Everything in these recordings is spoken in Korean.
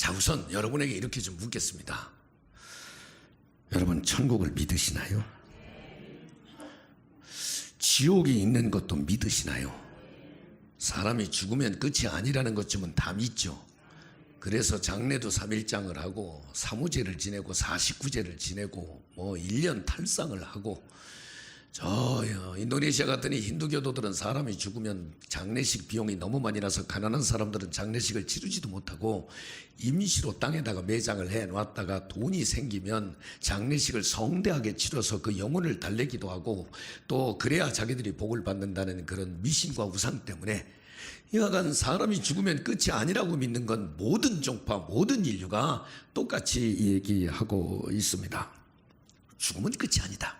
자, 우선 여러분에게 이렇게 좀 묻겠습니다. 여러분, 천국을 믿으시나요? 지옥이 있는 것도 믿으시나요? 사람이 죽으면 끝이 아니라는 것쯤은 다 믿죠. 그래서 장례도 3일장을 하고 사무제를 지내고 49제를 지내고 뭐 1년 탈상을 하고, 저 인도네시아 같더니 힌두교도들은 사람이 죽으면 장례식 비용이 너무 많이 나서 가난한 사람들은 장례식을 치르지도 못하고 임시로 땅에다가 매장을 해놨다가 돈이 생기면 장례식을 성대하게 치러서 그 영혼을 달래기도 하고, 또 그래야 자기들이 복을 받는다는 그런 미신과 우상 때문에 여하간 사람이 죽으면 끝이 아니라고 믿는 건 모든 종파, 모든 인류가 똑같이 얘기하고 있습니다. 죽음은 끝이 아니다.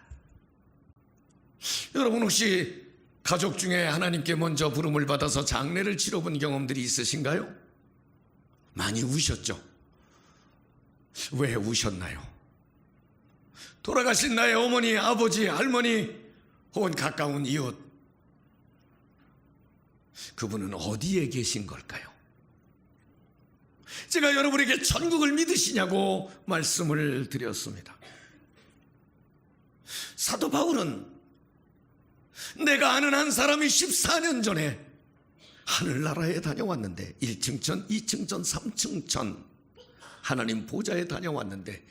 여러분, 혹시 가족 중에 하나님께 먼저 부름을 받아서 장례를 치러본 경험들이 있으신가요? 많이 우셨죠? 왜 우셨나요? 돌아가신 나의 어머니, 아버지, 할머니 혹은 가까운 이웃, 그분은 어디에 계신 걸까요? 제가 여러분에게 천국을 믿으시냐고 말씀을 드렸습니다. 사도 바울은 내가 아는 한 사람이 14년 전에 하늘나라에 다녀왔는데 1층 전, 2층 전, 3층 전 하나님 보좌에 다녀왔는데,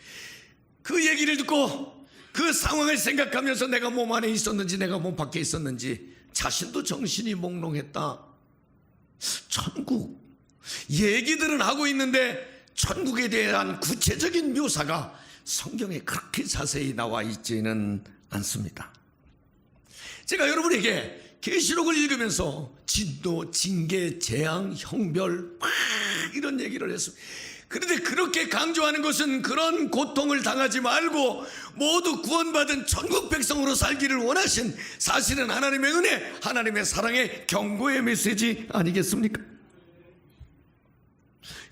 그 얘기를 듣고 그 상황을 생각하면서 내가 몸 안에 있었는지 내가 몸 밖에 있었는지 자신도 정신이 몽롱했다. 천국 얘기들은 하고 있는데 천국에 대한 구체적인 묘사가 성경에 그렇게 자세히 나와 있지는 않습니다. 제가 여러분에게 계시록을 읽으면서 진노, 징계, 재앙, 형벌 막 이런 얘기를 했습니다. 그런데 그렇게 강조하는 것은 그런 고통을 당하지 말고 모두 구원받은 천국 백성으로 살기를 원하신, 사실은 하나님의 은혜, 하나님의 사랑의 경고의 메시지 아니겠습니까?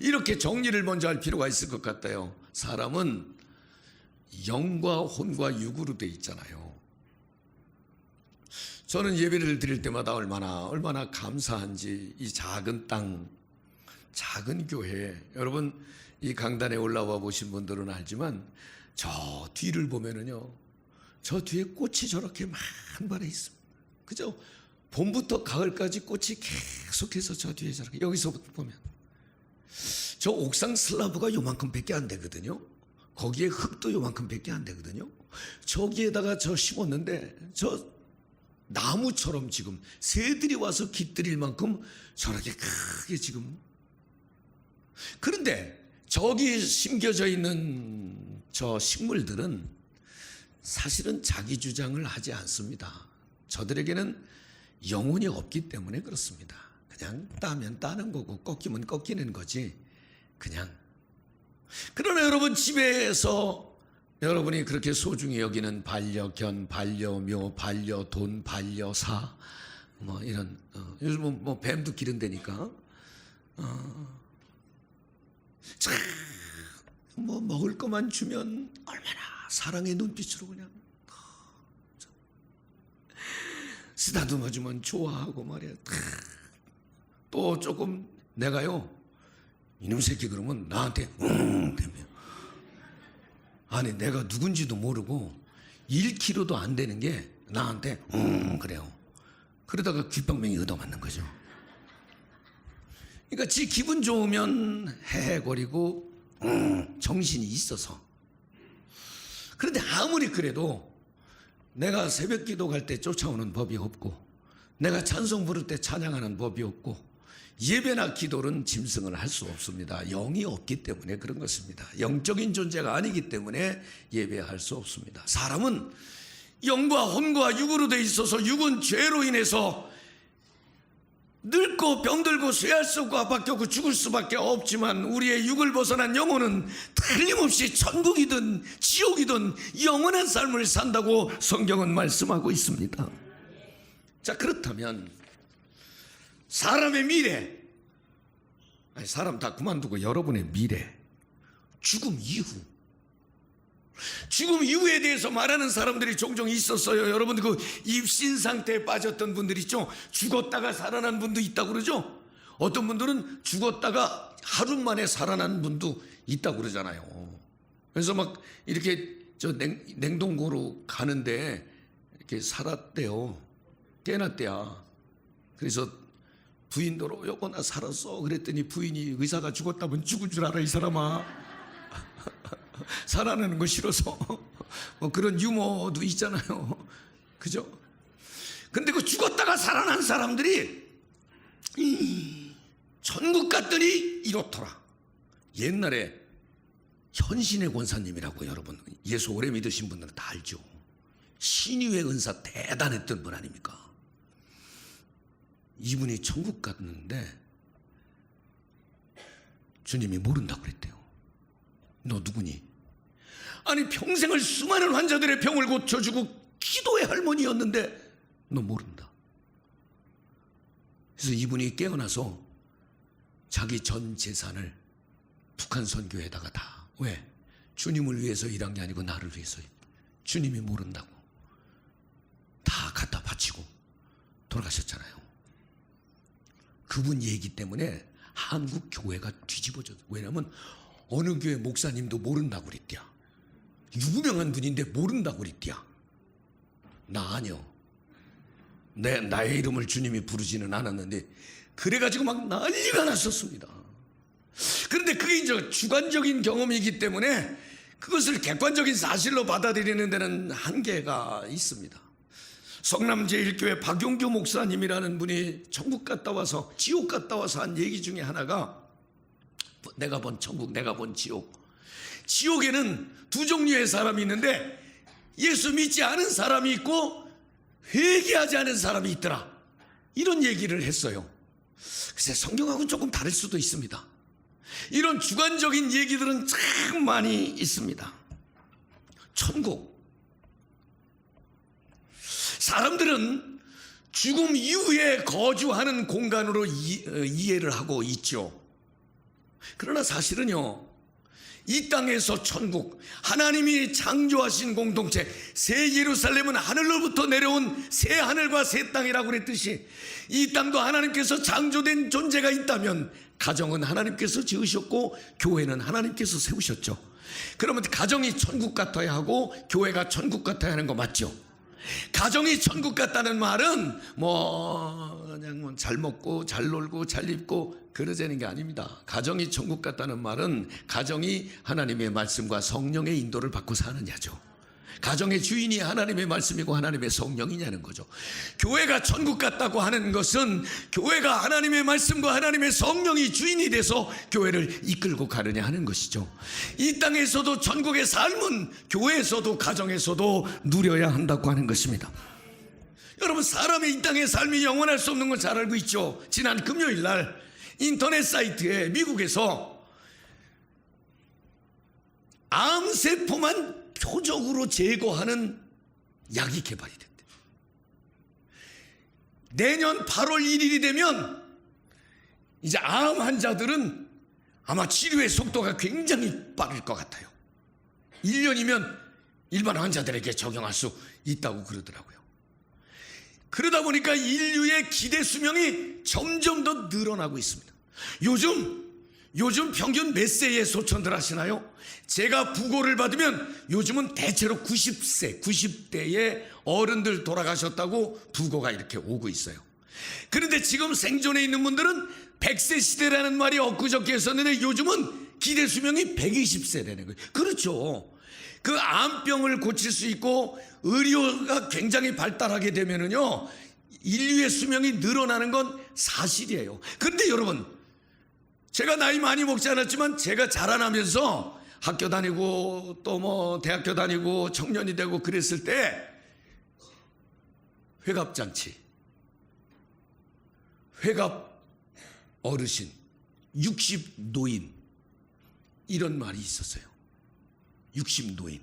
이렇게 정리를 먼저 할 필요가 있을 것 같아요. 사람은 영과 혼과 육으로 돼 있잖아요. 저는 예배를 드릴 때마다 얼마나 감사한지, 이 작은 땅, 작은 교회, 여러분 이 강단에 올라와 보신 분들은 알지만 저 뒤를 보면은요, 저 뒤에 꽃이 저렇게 만발해 있습니다. 그죠? 봄부터 가을까지 꽃이 계속해서 저 뒤에 저렇게, 여기서부터 보면 저 옥상 슬라브가 요만큼 밖에 안 되거든요. 거기에 흙도 요만큼 밖에 안 되거든요. 저기에다가 저 심었는데 저 나무처럼 지금 새들이 와서 깃들일 만큼 저렇게 크게 지금. 그런데 저기 심겨져 있는 저 식물들은 사실은 자기 주장을 하지 않습니다. 저들에게는 영혼이 없기 때문에 그렇습니다. 그냥 따면 따는 거고 꺾이면 꺾이는 거지, 그냥. 그러나 여러분, 집에서 여러분이 그렇게 소중히 여기는 반려견, 반려묘, 반려돈, 반려사, 뭐 이런, 요즘은 뭐 뱀도 기른다니까. 참, 뭐 먹을 것만 주면 얼마나 사랑의 눈빛으로 그냥 쓰다듬어 주면 좋아하고 말이야. 또 조금 내가요, 이놈 새끼 그러면 나한테 되면, 아니 내가 누군지도 모르고 1kg도 안 되는 게 나한테 그래요. 그러다가 귓방맹이 얻어맞는 거죠. 그러니까 지 기분 좋으면 헤헤거리고 정신이 있어서. 그런데 아무리 그래도 내가 새벽 기도 갈 때 쫓아오는 법이 없고, 내가 찬송 부를 때 찬양하는 법이 없고, 예배나 기도는 짐승을 할 수 없습니다. 영이 없기 때문에 그런 것입니다. 영적인 존재가 아니기 때문에 예배할 수 없습니다. 사람은 영과 혼과 육으로 돼 있어서, 육은 죄로 인해서 늙고 병들고 쇠할 수 없고 압박겪고 죽을 수밖에 없지만, 우리의 육을 벗어난 영혼은 틀림없이 천국이든 지옥이든 영원한 삶을 산다고 성경은 말씀하고 있습니다. 자, 그렇다면 사람의 미래, 아니 사람 다 그만두고 여러분의 미래, 죽음 이후에 대해서 말하는 사람들이 종종 있었어요. 여러분들 그 입신 상태에 빠졌던 분들 있죠. 죽었다가 살아난 분도 있다고 그러죠. 어떤 분들은 죽었다가 하루 만에 살아난 분도 있다고 그러잖아요. 그래서 막 이렇게 저 냉동고로 가는데 이렇게 살았대요. 깨났대야. 그래서 부인도로 여보 나 살았어 그랬더니 부인이 의사가 죽었다면 죽을 줄 알아 이 사람아. 살아나는 거 싫어서. 뭐 그런 유머도 있잖아요. 그죠? 근데 그 죽었다가 살아난 사람들이 천국 갔더니 이렇더라. 옛날에 현신의 권사님이라고 여러분 예수 오래 믿으신 분들은 다 알죠. 신유의 은사 대단했던 분 아닙니까? 이분이 천국 갔는데 주님이 모른다고 그랬대요. 너 누구니? 아니 평생을 수많은 환자들의 병을 고쳐주고 기도의 할머니였는데 너 모른다. 그래서 이분이 깨어나서 자기 전 재산을 북한 선교에다가 다, 왜? 주님을 위해서 일한 게 아니고 나를 위해서. 주님이 모른다고 다 갖다 바치고 돌아가셨잖아요. 그분 얘기 때문에 한국 교회가 뒤집어졌어요. 왜냐하면 어느 교회 목사님도 모른다고 그랬대야. 유명한 분인데 모른다고 그랬대야. 나 아니요. 나의 이름을 주님이 부르지는 않았는데 그래가지고 막 난리가 났었습니다. 그런데 그게 이제 주관적인 경험이기 때문에 그것을 객관적인 사실로 받아들이는 데는 한계가 있습니다. 성남 제1교회 박용교 목사님이라는 분이 천국 갔다 와서 지옥 갔다 와서 한 얘기 중에 하나가 내가 본 천국, 내가 본 지옥. 지옥에는 두 종류의 사람이 있는데 예수 믿지 않은 사람이 있고 회개하지 않은 사람이 있더라. 이런 얘기를 했어요. 글쎄 성경하고는 조금 다를 수도 있습니다. 이런 주관적인 얘기들은 참 많이 있습니다. 천국. 사람들은 죽음 이후에 거주하는 공간으로 이해를 하고 있죠. 그러나 사실은요, 이 땅에서 천국, 하나님이 창조하신 공동체, 새 예루살렘은 하늘로부터 내려온 새 하늘과 새 땅이라고 그랬듯이 이 땅도 하나님께서 창조된 존재가 있다면 가정은 하나님께서 지으셨고 교회는 하나님께서 세우셨죠. 그러면 가정이 천국 같아야 하고 교회가 천국 같아야 하는 거 맞죠? 가정이 천국 같다는 말은 그냥 잘 먹고 잘 놀고 잘 입고 그러자는 게 아닙니다. 가정이 천국 같다는 말은 가정이 하나님의 말씀과 성령의 인도를 받고 사느냐죠. 가정의 주인이 하나님의 말씀이고 하나님의 성령이냐는 거죠. 교회가 천국 같다고 하는 것은 교회가 하나님의 말씀과 하나님의 성령이 주인이 돼서 교회를 이끌고 가느냐 하는 것이죠. 이 땅에서도 천국의 삶은 교회에서도 가정에서도 누려야 한다고 하는 것입니다. 여러분, 사람의 이 땅의 삶이 영원할 수 없는 걸 잘 알고 있죠. 지난 금요일 날 인터넷 사이트에 미국에서 암세포만 표적으로 제거하는 약이 개발이 됐대. 내년 8월 1일이 되면 이제 암 환자들은 아마 치료의 속도가 굉장히 빠를 것 같아요. 1년이면 일반 환자들에게 적용할 수 있다고 그러더라고요. 그러다 보니까 인류의 기대 수명이 점점 더 늘어나고 있습니다. 요즘 평균 몇 세에 소천들 하시나요? 제가 부고를 받으면 요즘은 대체로 90대의 어른들 돌아가셨다고 부고가 이렇게 오고 있어요. 그런데 지금 생존해 있는 분들은 100세 시대라는 말이 엊그저께 했었는데 요즘은 기대 수명이 120세라는 거예요. 그렇죠. 그 암병을 고칠 수 있고 의료가 굉장히 발달하게 되면은요, 인류의 수명이 늘어나는 건 사실이에요. 그런데 여러분, 제가 나이 많이 먹지 않았지만 제가 자라나면서 학교 다니고 또 대학교 다니고 청년이 되고 그랬을 때 회갑잔치, 회갑 어르신, 60 노인 이런 말이 있었어요. 60 노인.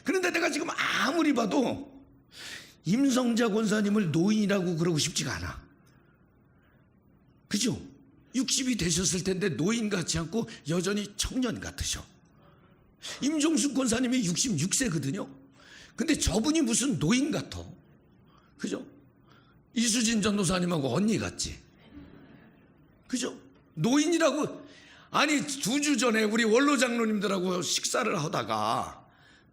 그런데 내가 지금 아무리 봐도 임성자 권사님을 노인이라고 그러고 싶지가 않아. 그죠? 60이 되셨을 텐데 노인 같지 않고 여전히 청년 같으셔. 임종숙 권사님이 66세거든요. 근데 저분이 무슨 노인 같아. 그죠? 이수진 전도사님하고 언니 같지. 그죠? 노인이라고. 아니 2주 전에 우리 원로 장로님들하고 식사를 하다가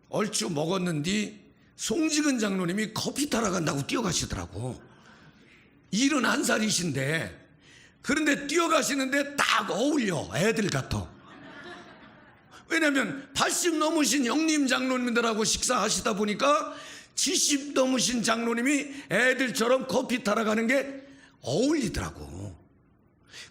얼추 먹었는데 송지근 장로님이 커피 타러 간다고 뛰어가시더라고. 71살이신데 그런데 뛰어가시는데 딱 어울려. 애들 같아. 왜냐하면 80 넘으신 영림 장로님들하고 식사하시다 보니까 70 넘으신 장로님이 애들처럼 커피 타러 가는 게 어울리더라고.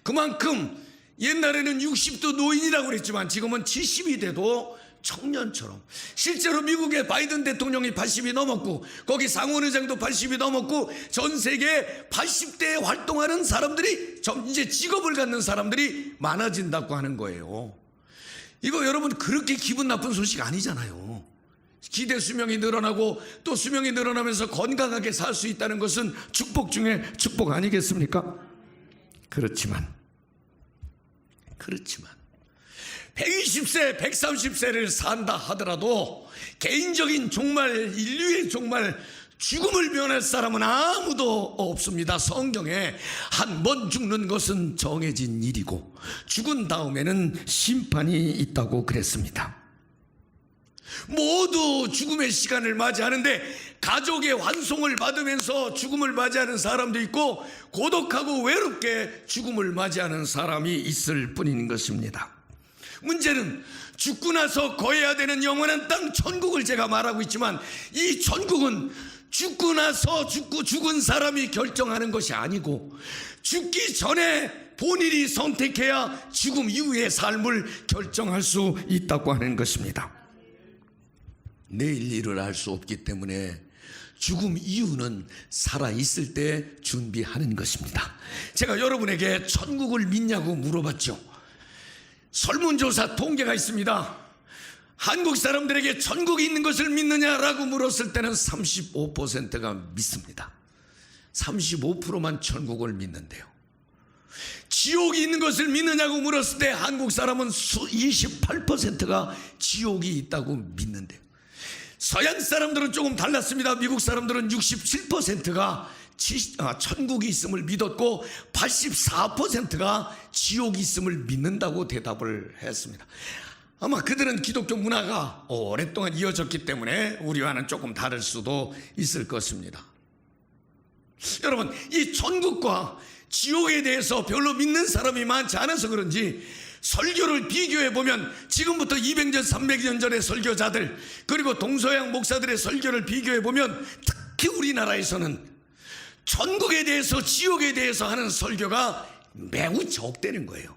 그만큼 옛날에는 60도 노인이라고 그랬지만 지금은 70이 돼도 청년처럼. 실제로 미국의 바이든 대통령이 80이 넘었고 거기 상원의장도 80이 넘었고 전 세계 80대에 활동하는 사람들이 이제 직업을 갖는 사람들이 많아진다고 하는 거예요. 이거 여러분 그렇게 기분 나쁜 소식 아니잖아요. 기대 수명이 늘어나고 또 수명이 늘어나면서 건강하게 살 수 있다는 것은 축복 중에 축복 아니겠습니까? 그렇지만 120세, 130세를 산다 하더라도 개인적인 정말 인류의 정말 죽음을 면할 사람은 아무도 없습니다. 성경에 한 번 죽는 것은 정해진 일이고 죽은 다음에는 심판이 있다고 그랬습니다. 모두 죽음의 시간을 맞이하는데 가족의 환송을 받으면서 죽음을 맞이하는 사람도 있고 고독하고 외롭게 죽음을 맞이하는 사람이 있을 뿐인 것입니다. 문제는 죽고 나서 거해야 되는 영원한 땅 천국을 제가 말하고 있지만 이 천국은 죽고 나서 죽은 사람이 결정하는 것이 아니고 죽기 전에 본인이 선택해야 죽음 이후의 삶을 결정할 수 있다고 하는 것입니다. 내일 일을 알 수 없기 때문에 죽음 이후는 살아있을 때 준비하는 것입니다. 제가 여러분에게 천국을 믿냐고 물어봤죠. 설문조사 통계가 있습니다. 한국 사람들에게 천국이 있는 것을 믿느냐라고 물었을 때는 35%가 믿습니다. 35%만 천국을 믿는데요. 지옥이 있는 것을 믿느냐고 물었을 때 한국 사람은 28%가 지옥이 있다고 믿는데요. 서양 사람들은 조금 달랐습니다. 미국 사람들은 67%가 천국이 있음을 믿었고 84%가 지옥이 있음을 믿는다고 대답을 했습니다. 아마 그들은 기독교 문화가 오랫동안 이어졌기 때문에 우리와는 조금 다를 수도 있을 것입니다. 여러분, 이 천국과 지옥에 대해서 별로 믿는 사람이 많지 않아서 그런지 설교를 비교해보면 지금부터 200년 300년 전의 설교자들 그리고 동서양 목사들의 설교를 비교해보면 특히 우리나라에서는 천국에 대해서 지옥에 대해서 하는 설교가 매우 적다는 거예요.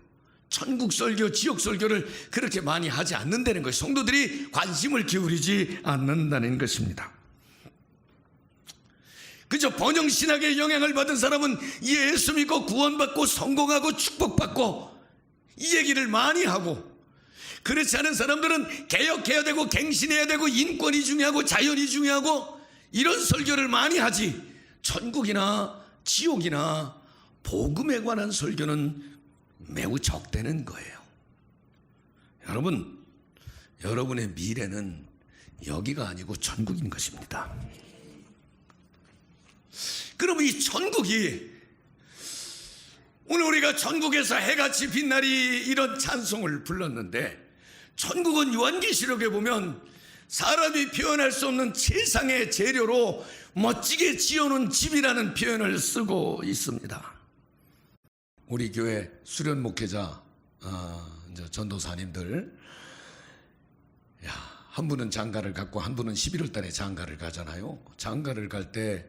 천국 설교, 지옥 설교를 그렇게 많이 하지 않는다는 것이, 성도들이 관심을 기울이지 않는다는 것입니다. 그저 번영신학의 영향을 받은 사람은 예수 믿고 구원받고 성공하고 축복받고 이 얘기를 많이 하고, 그렇지 않은 사람들은 개혁해야 되고 갱신해야 되고 인권이 중요하고 자연이 중요하고 이런 설교를 많이 하지, 천국이나 지옥이나 복음에 관한 설교는 매우 적다는 거예요. 여러분, 여러분의 미래는 여기가 아니고 천국인 것입니다. 그러면 이 천국이, 오늘 우리가 천국에서 해같이 빛나리 이런 찬송을 불렀는데, 천국은 요한계시록에 보면 사람이 표현할 수 없는 최상의 재료로 멋지게 지어놓은 집이라는 표현을 쓰고 있습니다. 우리 교회 수련 목회자, 전도사님들, 한 분은 장가를 갔고 한 분은 11월 달에 장가를 가잖아요. 장가를 갈 때,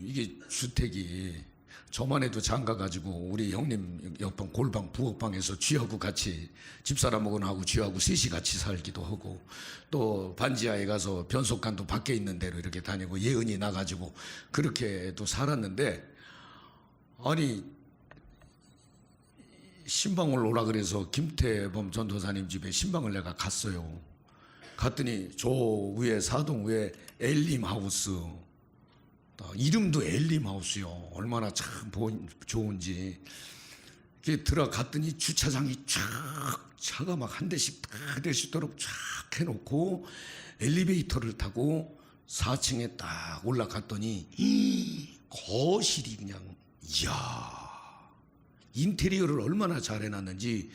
이게 주택이, 저만 해도 장가 가지고 우리 형님 옆방 골방 부엌방에서 쥐하고 같이, 집사람하고 나하고 쥐하고 셋이 같이 살기도 하고, 또 반지하에 가서 변속관도 밖에 있는 대로 이렇게 다니고 예은이 나가지고 그렇게도 살았는데, 아니 신방을 오라 그래서 김태범 전도사님 집에 신방을 내가 갔어요. 갔더니 저 위에 사동 위에 엘림하우스, 이름도 엘림하우스요. 얼마나 참 좋은지. 들어갔더니 주차장이 쫙, 차가 막 한 대씩 한 대씩 쫙 해놓고 엘리베이터를 타고 4층에 딱 올라갔더니 거실이 그냥, 이야, 인테리어를 얼마나 잘 해놨는지.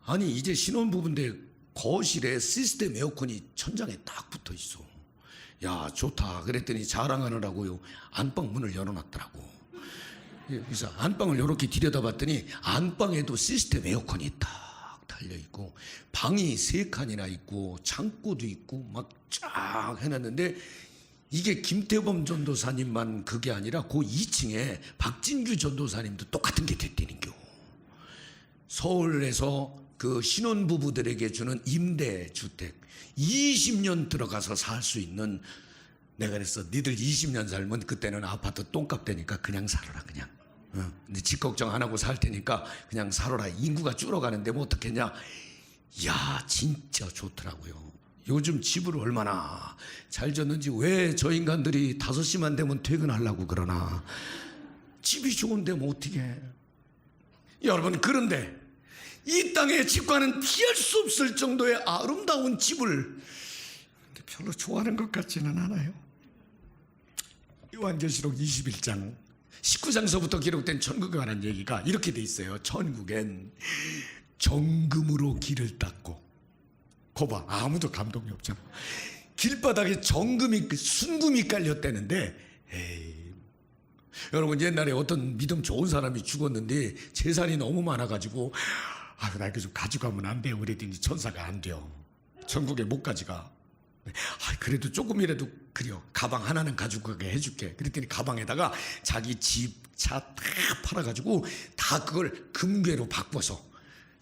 아니 이제 신혼부부인데 거실에 시스템 에어컨이 천장에 딱 붙어 있어. 야 좋다 그랬더니 자랑하느라고요 안방 문을 열어놨더라고. 그래서 안방을 이렇게 들여다봤더니 안방에도 시스템 에어컨이 딱 달려있고 방이 3칸이나 있고 창고도 있고 막 쫙 해놨는데, 이게 김태범 전도사님만 그게 아니라 그 2층에 박진규 전도사님도 똑같은 게 됐다는겨. 서울에서 그 신혼부부들에게 주는 임대주택 20년 들어가서 살 수 있는. 내가 그랬어, 니들 20년 살면 그때는 아파트 똥값 되니까 그냥 살아라 그냥. 근데 집 걱정 안 하고 살 테니까 그냥 살아라. 인구가 줄어가는데 뭐 어떻겠냐. 야 진짜 좋더라고요. 요즘 집을 얼마나 잘 졌는지. 왜 저 인간들이 5시만 되면 퇴근하려고 그러나. 집이 좋은데 뭐 어떻게. 여러분 그런데 이 땅의 집과는 피할 수 없을 정도의 아름다운 집을 별로 좋아하는 것 같지는 않아요. 요한계시록 21장 19장서부터 기록된 천국에 관한 얘기가 이렇게 돼 있어요. 천국엔 정금으로 길을 닦고. 거봐, 아무도 감동이 없잖아. 길바닥에 정금이, 순금이 깔렸다는데, 에이. 여러분 옛날에 어떤 믿음 좋은 사람이 죽었는데 재산이 너무 많아가지고 나 이거 좀 가져가면 안 돼요 그랬더니 천사가 안 돼요. 천국에 못 가져가. 그래도 조금이라도 그래요. 가방 하나는 가지고 가게 해줄게. 그랬더니 가방에다가 자기 집, 차 다 팔아가지고 다 그걸 금괴로 바꿔서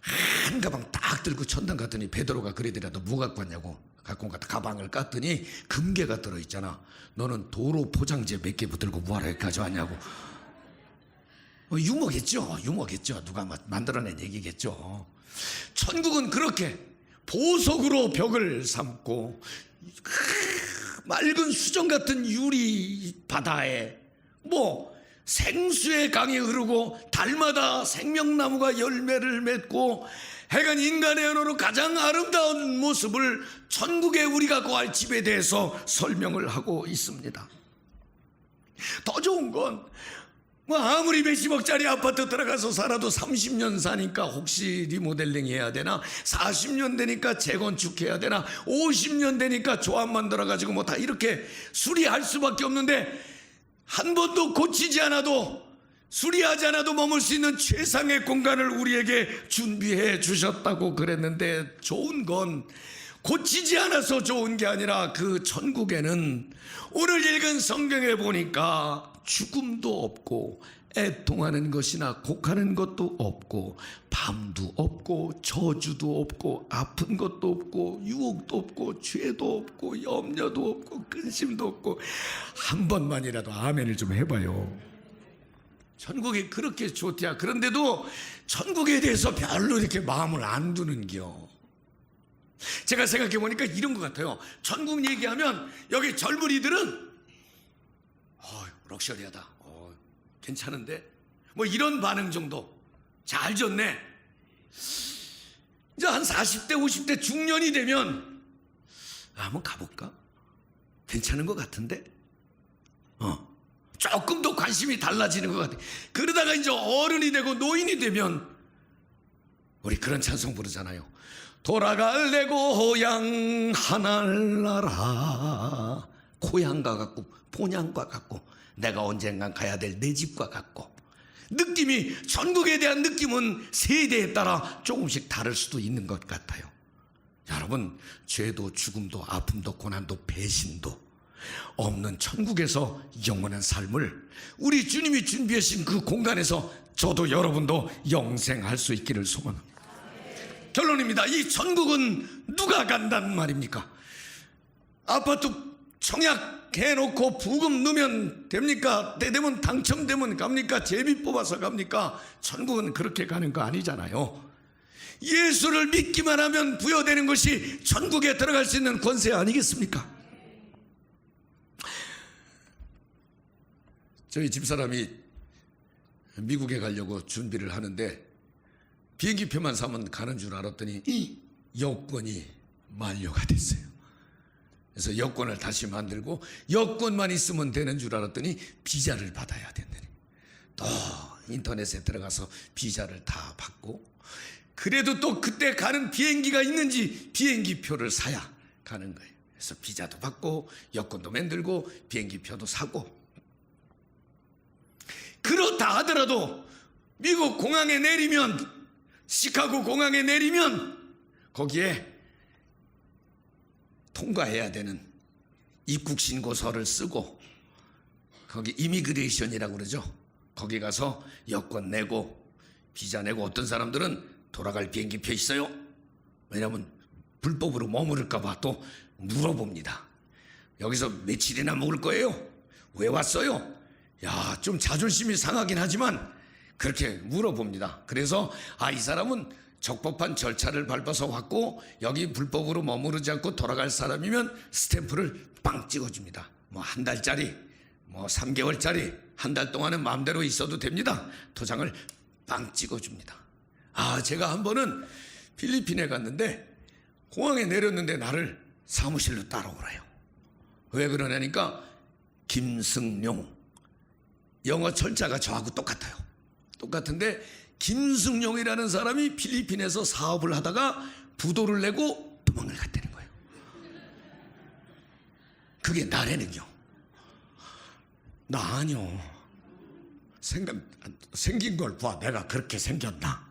한 가방 딱 들고 천당 갔더니 베드로가 그러더라도 뭐 갖고 왔냐고. 갖고 갔다 가방을 깠더니 금괴가 들어있잖아. 너는 도로 포장재 몇 개 붙들고 뭐하러 가져왔냐고. 유머겠죠. 유머겠죠. 누가 만들어낸 얘기겠죠. 천국은 그렇게 보석으로 벽을 삼고 맑은 수정 같은 유리 바다에 뭐 생수의 강이 흐르고 달마다 생명나무가 열매를 맺고 해간 인간의 언어로 가장 아름다운 모습을 천국에 우리가 거할 집에 대해서 설명을 하고 있습니다. 더 좋은 건 뭐 아무리 몇십억짜리 아파트 들어가서 살아도 30년 사니까 혹시 리모델링 해야 되나, 40년 되니까 재건축해야 되나, 50년 되니까 조합 만들어가지고 뭐 다 이렇게 수리할 수밖에 없는데, 한 번도 고치지 않아도, 수리하지 않아도 머물 수 있는 최상의 공간을 우리에게 준비해 주셨다고 그랬는데, 좋은 건 고치지 않아서 좋은 게 아니라 그 천국에는 오늘 읽은 성경에 보니까 죽음도 없고 애통하는 것이나 곡하는 것도 없고 밤도 없고 저주도 없고 아픈 것도 없고 유혹도 없고 죄도 없고 염려도 없고 근심도 없고. 한 번만이라도 아멘을 좀 해봐요. 천국이 그렇게 좋대야. 그런데도 천국에 대해서 별로 이렇게 마음을 안 두는겨. 제가 생각해 보니까 이런 것 같아요. 천국 얘기하면 여기 젊은이들은 럭셔리하다, 괜찮은데, 뭐 이런 반응 정도. 잘 졌네. 이제 한 40대 50대 중년이 되면 한번 가볼까? 괜찮은 것 같은데, 조금 더 관심이 달라지는 것 같아. 그러다가 이제 어른이 되고 노인이 되면 우리 그런 찬송 부르잖아요. 돌아갈 내 고향 하늘나라. 고향과 같고 본향과 같고 내가 언젠간 가야 될 내 집과 같고. 느낌이, 천국에 대한 느낌은 세대에 따라 조금씩 다를 수도 있는 것 같아요. 여러분, 죄도 죽음도 아픔도 고난도 배신도 없는 천국에서 영원한 삶을 우리 주님이 준비하신 그 공간에서 저도 여러분도 영생할 수 있기를 소원합니다. 결론입니다. 이 천국은 누가 간단 말입니까? 아파트 청약 해놓고 부금 넣으면 됩니까? 때 되면 당첨되면 갑니까? 제비 뽑아서 갑니까? 천국은 그렇게 가는 거 아니잖아요. 예수를 믿기만 하면 부여되는 것이 천국에 들어갈 수 있는 권세 아니겠습니까? 저희 집사람이 미국에 가려고 준비를 하는데 비행기표만 사면 가는 줄 알았더니 여권이 만료가 됐어요. 그래서 여권을 다시 만들고 여권만 있으면 되는 줄 알았더니 비자를 받아야 된다니. 또 인터넷에 들어가서 비자를 다 받고, 그래도 또 그때 가는 비행기가 있는지 비행기표를 사야 가는 거예요. 그래서 비자도 받고 여권도 만들고 비행기표도 사고. 그렇다 하더라도 미국 공항에 내리면, 시카고 공항에 내리면 거기에 통과해야 되는 입국 신고서를 쓰고, 거기 이미그레이션이라고 그러죠. 거기 가서 여권 내고 비자 내고, 어떤 사람들은 돌아갈 비행기표 있어요? 왜냐하면 불법으로 머무를까 봐 또 물어봅니다. 여기서 며칠이나 묵을 거예요? 왜 왔어요? 야, 좀 자존심이 상하긴 하지만 그렇게 물어봅니다. 그래서 이 사람은 적법한 절차를 밟아서 왔고 여기 불법으로 머무르지 않고 돌아갈 사람이면 스탬프를 빵 찍어줍니다. 뭐 한 달짜리, 뭐 3개월짜리, 한 달 동안은 마음대로 있어도 됩니다. 도장을 빵 찍어줍니다. 제가 한 번은 필리핀에 갔는데 공항에 내렸는데 나를 사무실로 따라오래요. 왜 그러냐니까 김승용, 영어 철자가 저하고 똑같아요. 똑같은데 김승용이라는 사람이 필리핀에서 사업을 하다가 부도를 내고 도망을 갔다는 거예요. 그게 나라는요. 나 아니요. 생긴 걸 봐. 내가 그렇게 생겼나?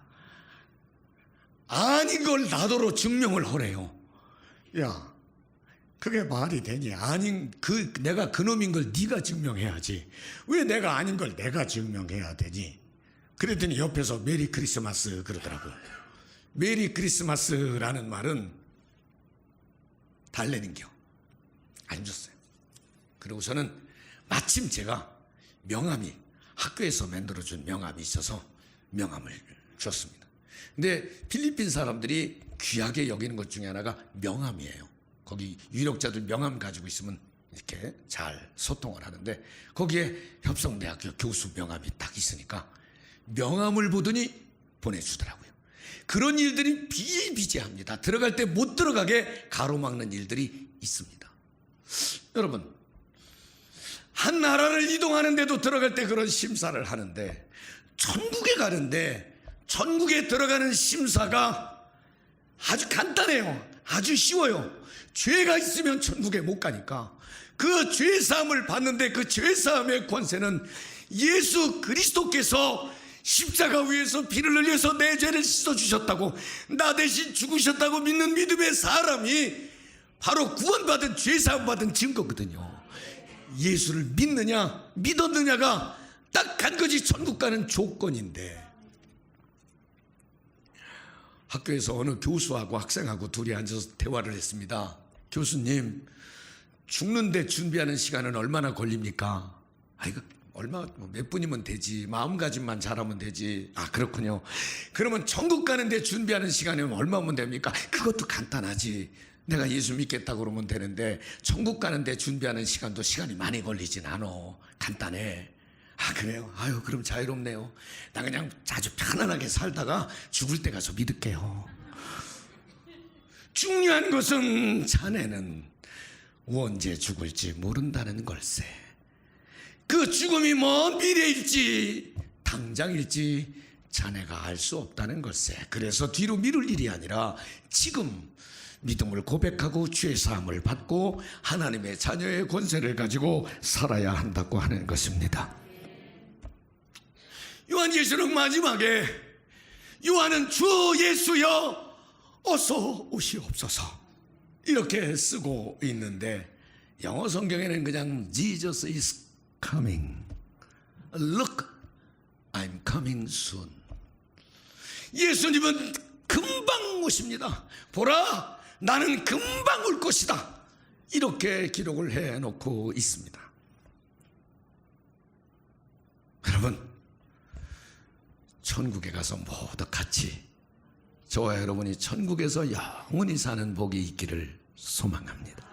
아닌 걸 나더러 증명을 하래요. 야, 그게 말이 되니? 내가 그놈인 걸 네가 증명해야지. 왜 내가 아닌 걸 내가 증명해야 되니? 그랬더니 옆에서 메리 크리스마스 그러더라고요. 메리 크리스마스라는 말은 달래는겨 안 줬어요. 그러고서는 마침 제가 명함이, 학교에서 만들어준 명함이 있어서 명함을 줬습니다. 근데 필리핀 사람들이 귀하게 여기는 것 중에 하나가 명함이에요. 거기 유력자들 명함 가지고 있으면 이렇게 잘 소통을 하는데, 거기에 협성대학교 교수 명함이 딱 있으니까 명함을 보더니 보내주더라고요. 그런 일들이 비일비재합니다. 들어갈 때 못 들어가게 가로막는 일들이 있습니다. 여러분, 한 나라를 이동하는데도 들어갈 때 그런 심사를 하는데, 천국에 가는데 천국에 들어가는 심사가 아주 간단해요. 아주 쉬워요. 죄가 있으면 천국에 못 가니까 그 죄사함을 받는데, 그 죄사함의 권세는 예수 그리스도께서 십자가 위에서 피를 흘려서 내 죄를 씻어주셨다고, 나 대신 죽으셨다고 믿는 믿음의 사람이 바로 구원받은, 죄사함 받은 증거거든요. 예수를 믿느냐 믿었느냐가 딱 한 가지 천국 가는 조건인데, 학교에서 어느 교수하고 학생하고 둘이 앉아서 대화를 했습니다. 교수님, 죽는데 준비하는 시간은 얼마나 걸립니까? 이거 몇 분이면 되지, 마음가짐만 잘하면 되지. 그렇군요. 그러면 천국 가는데 준비하는 시간이면 얼마면 됩니까? 그것도 간단하지. 내가 예수 믿겠다고 그러면 되는데 천국 가는데 준비하는 시간도 시간이 많이 걸리진 않아. 간단해. 그래요? 그럼 자유롭네요. 나 그냥 아주 편안하게 살다가 죽을 때 가서 믿을게요. 중요한 것은 자네는 언제 죽을지 모른다는 걸세. 그 죽음이 먼 미래일지 당장일지 자네가 알 수 없다는 걸세. 그래서 뒤로 미룰 일이 아니라 지금 믿음을 고백하고 죄사함을 받고 하나님의 자녀의 권세를 가지고 살아야 한다고 하는 것입니다. 요한계시록 마지막에 요한은 주 예수여 어서 오시옵소서 이렇게 쓰고 있는데, 영어 성경에는 그냥 Jesus is coming, Look, I'm coming soon. 예수님은 금방 오십니다. 보라, 나는 금방 올 것이다. 이렇게 기록을 해놓고 있습니다. 여러분, 천국에 가서 모두 같이 저와 여러분이 천국에서 영원히 사는 복이 있기를 소망합니다.